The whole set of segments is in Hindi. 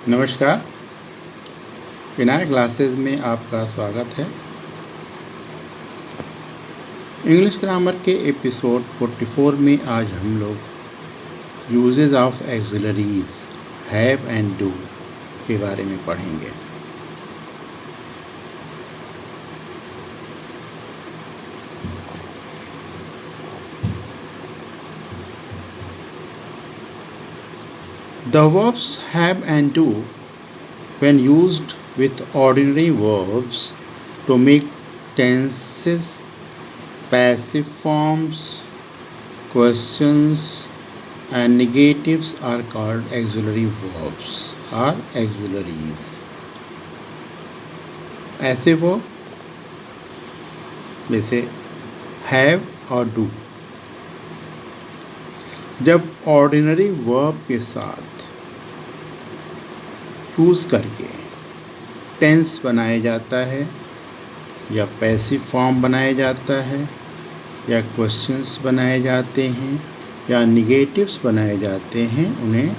नमस्कार, विनायक क्लासेस में आपका स्वागत है। इंग्लिश ग्रामर के एपिसोड 44 में आज हम लोग uses of auxiliaries have and do के बारे में पढ़ेंगे। The verbs have and do, when used with ordinary verbs to make tenses, passive forms, questions and negatives are called auxiliary verbs or auxiliaries. ऐसे वर्ब जैसे have और do जब ऑर्डिनरी वर्ब के साथ यूज़ करके टेंस बनाया जाता है या पैसिव फॉर्म बनाया जाता है या क्वेश्चंस बनाए जाते हैं या निगेटिव्स बनाए जाते हैं, उन्हें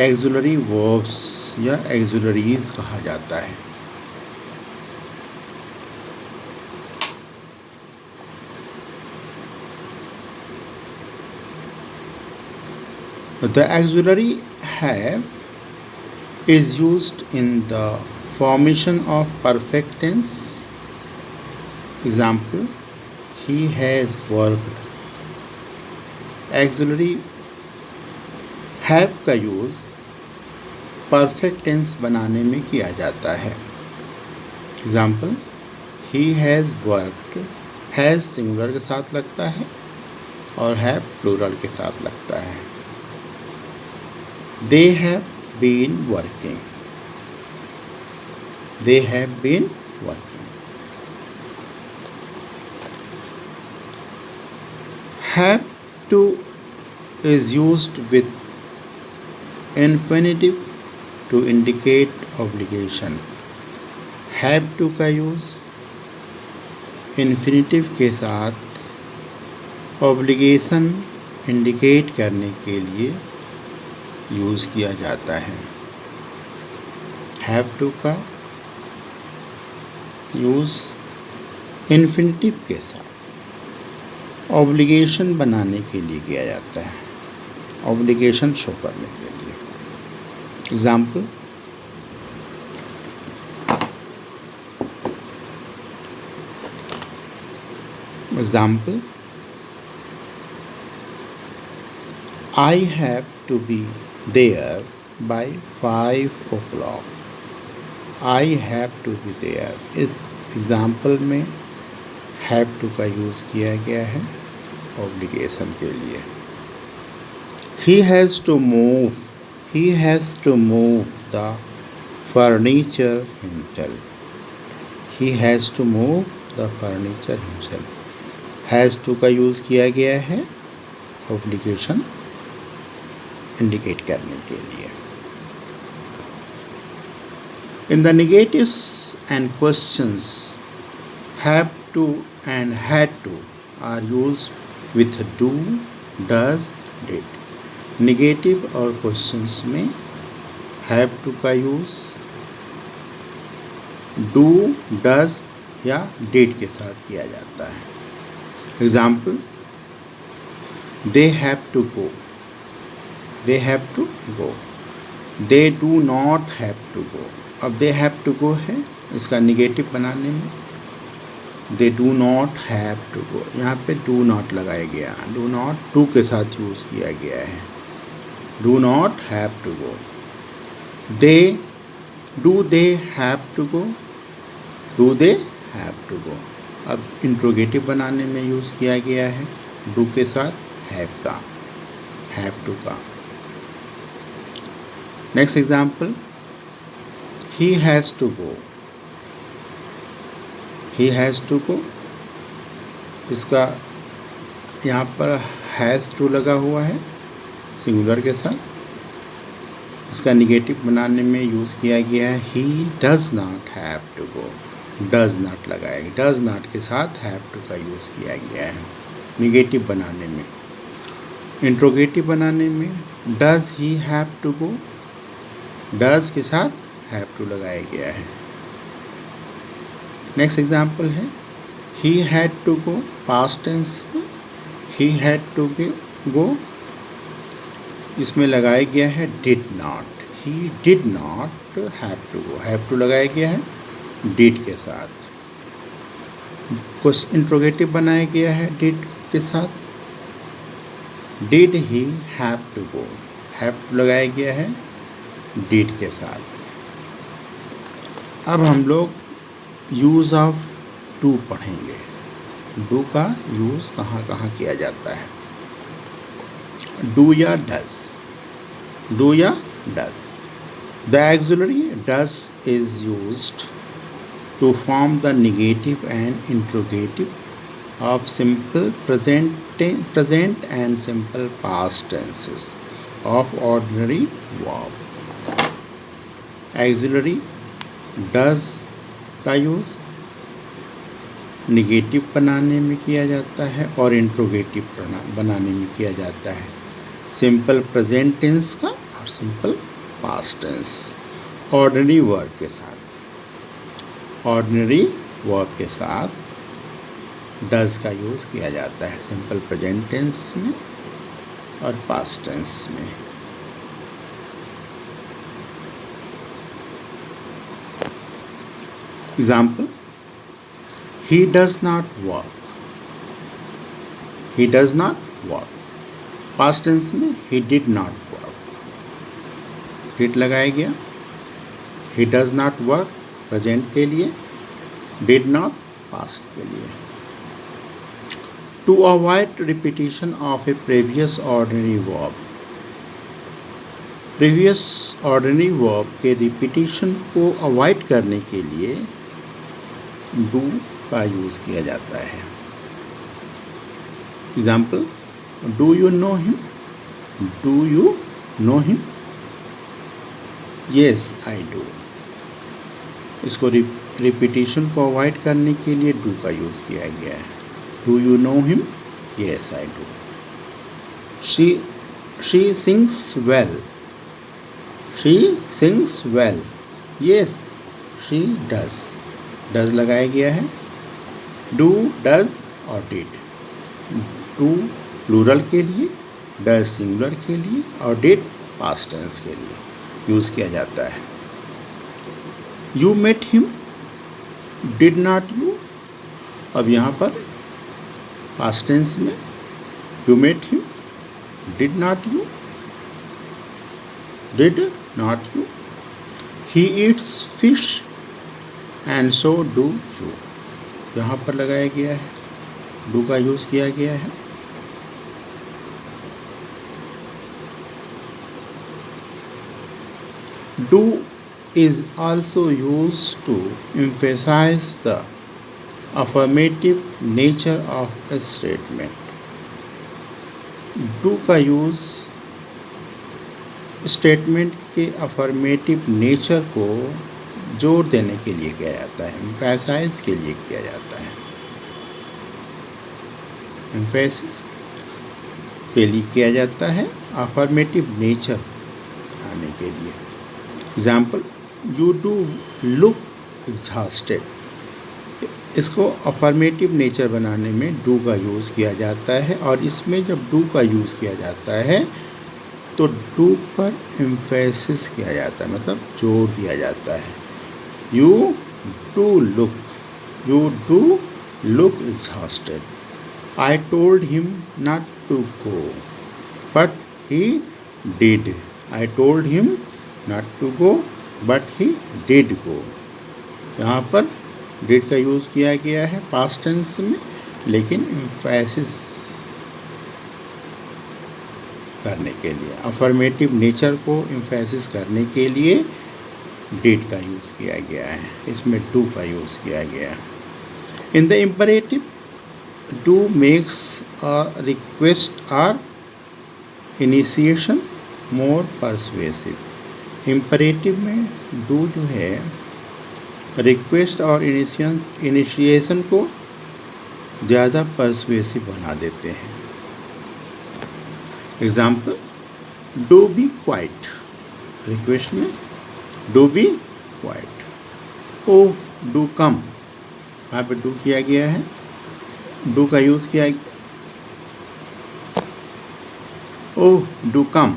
एक्सिलरी वर्ब्स या एक्सिलरीज कहा जाता है। The auxiliary have is used in the formation of perfect tense. Example, he has worked. Auxiliary have का यूज़ परफेक्ट टेंस बनाने में किया जाता है। Example, he has worked. has singular के साथ लगता है और have प्लूरल के साथ लगता है। They have been working. They have been working. Have to is used with infinitive to indicate obligation. Have to का यूज़ infinitive के साथ obligation इंडिकेट करने के लिए यूज़ किया जाता है। हैव टू का यूज़ इन्फिनिटिव के साथ ऑब्लिगेशन बनाने के लिए किया जाता है, ऑब्लिगेशन शो करने के लिए। Example, I have to be there by 5 o'clock. I have to be there. इस एग्ज़ाम्पल में have to का यूज़ किया गया है ऑब्लिगेशन के लिए। He has to move. He has to move the furniture himself. He has to move the furniture himself. Has to का यूज़ किया गया है ऑब्लिगेशन इंडिकेट करने के लिए। In the negatives and questions, have to and had to are used with do, does, did. Negative और क्वेश्चंस में have to का यूज़ do, does या did के साथ किया जाता है। Example, they have to go. They have to go. They do not have to go. अब they have to go है, इसका निगेटिव बनाने में they do not have to go, यहाँ पे do not लगाया गया, do not to के साथ यूज़ किया गया है। do not have to go. They have to go. Do they have to go. अब इंट्रोगेटिव बनाने में यूज़ किया गया है do के साथ have का, have to का। Next example, he has to go. He has to go, इसका यहाँ पर has to लगा हुआ है सिंगुलर के साथ, इसका निगेटिव बनाने में यूज़ किया गया है he does not have to go. does not लगाया गया, does not के साथ have to का यूज़ किया गया है निगेटिव बनाने में। इंट्रोगेटिव बनाने में does he have to go, does के साथ हैव टू लगाया गया है। नेक्स्ट एग्जाम्पल है he had to go, past tense में ही हैड टू गो, इसमें लगाया गया है did not, he did not have to go, have to लगाया गया है डिड के साथ। कुछ इंट्रोगेटिव बनाया गया है डिड के साथ, did he have to go, have to लगाया गया है डिड के साथ। अब हम लोग यूज़ ऑफ डू पढ़ेंगे। डू का यूज़ कहाँ कहाँ किया जाता है। डू या डज, डू या does. The auxiliary does is used to form the negative and interrogative of simple present and simple past tenses of ordinary verb. Auxiliary does का यूज़ निगेटिव बनाने में किया जाता है और इंट्रोगेटिव बनाने में किया जाता है, सिंपल प्रेजेंट टेंस का और simple past tense ordinary verb के साथ। ऑर्डिनरी वर्ब के साथ डज का यूज़ किया जाता है सिंपल प्रेजेंट टेंस में और पास्ट टेंस में। Example he does not work, he does not work. Past tense में he did not work, did लगाया गया। He does not work present के लिए, डिड नॉट पास्ट के लिए। To avoid repetition of a previous ordinary verb, previous ordinary verb के रिपीटिशन को अवॉइड करने के लिए डू का यूज़ किया जाता है। Example do you know him, do you know him, yes I do. इसको रिपीटिशन को अवॉइड करने के लिए डू का यूज़ किया गया है। Do you know him, yes I do. She sings well, she sings well, yes she does, does लगाया गया है। डू, डज और डिड। डू प्लूरल के लिए, डज सिंगुलर के लिए और डिड पास्ट टेंस के लिए यूज़ किया जाता है। You met him, did not you. अब यहाँ पर पास्ट टेंस में you met him, did not you, did not you. He eats fish and so do you, यहाँ पर लगाया गया है, डू का यूज़ किया गया है। Do is also used to emphasize the affirmative nature of a statement. Do का यूज़ स्टेटमेंट के अफर्मेटिव नेचर को जोर देने के लिए किया जाता है, एम्फेसाइज के लिए किया जाता है, एम्फेसिस के लिए किया जाता है, अफर्मेटिव नेचर आने के लिए। Example you do look exhausted, इसको अफर्मेटिव नेचर बनाने में डू का यूज़ किया जाता है और इसमें जब डू का यूज़ किया जाता है तो डू पर एम्फेसिस किया जाता है, मतलब जोर दिया जाता है। You do look, you do look exhausted. I told him not to go but he did, I told him not to go but he did go. यहाँ पर डिड का यूज़ किया गया है पास्ट टेंस में, लेकिन एम्फेसिस करने के लिए, अफर्मेटिव नेचर को एम्फेसिस करने के लिए डिड का यूज़ किया गया है, इसमें डू का यूज़ किया गया है। In the imperative do makes a request और इनिशिएशन मोर परसुएसिव। इम्परेटिव में डू जो है रिक्वेस्ट और इनिशिएशन को ज़्यादा परसुएसिव बना देते हैं। Example do be quiet, request में do be quiet. Oh do come, वहाँ पे डू किया गया है, डू का यूज़ किया। Oh do come,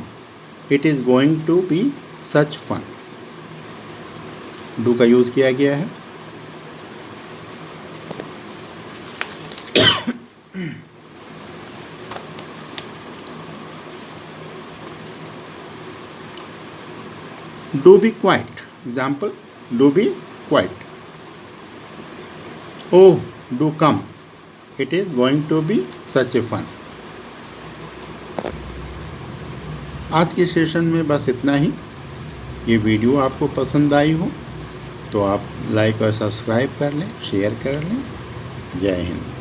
it is going to be such fun, do का यूज़ किया गया है। Do be quiet, example, do be quiet. Oh do come, it is going to be such a fun. आज के सेशन में बस इतना ही। ये वीडियो आपको पसंद आई हो तो आप लाइक और सब्सक्राइब कर लें, शेयर कर लें। जय हिंद।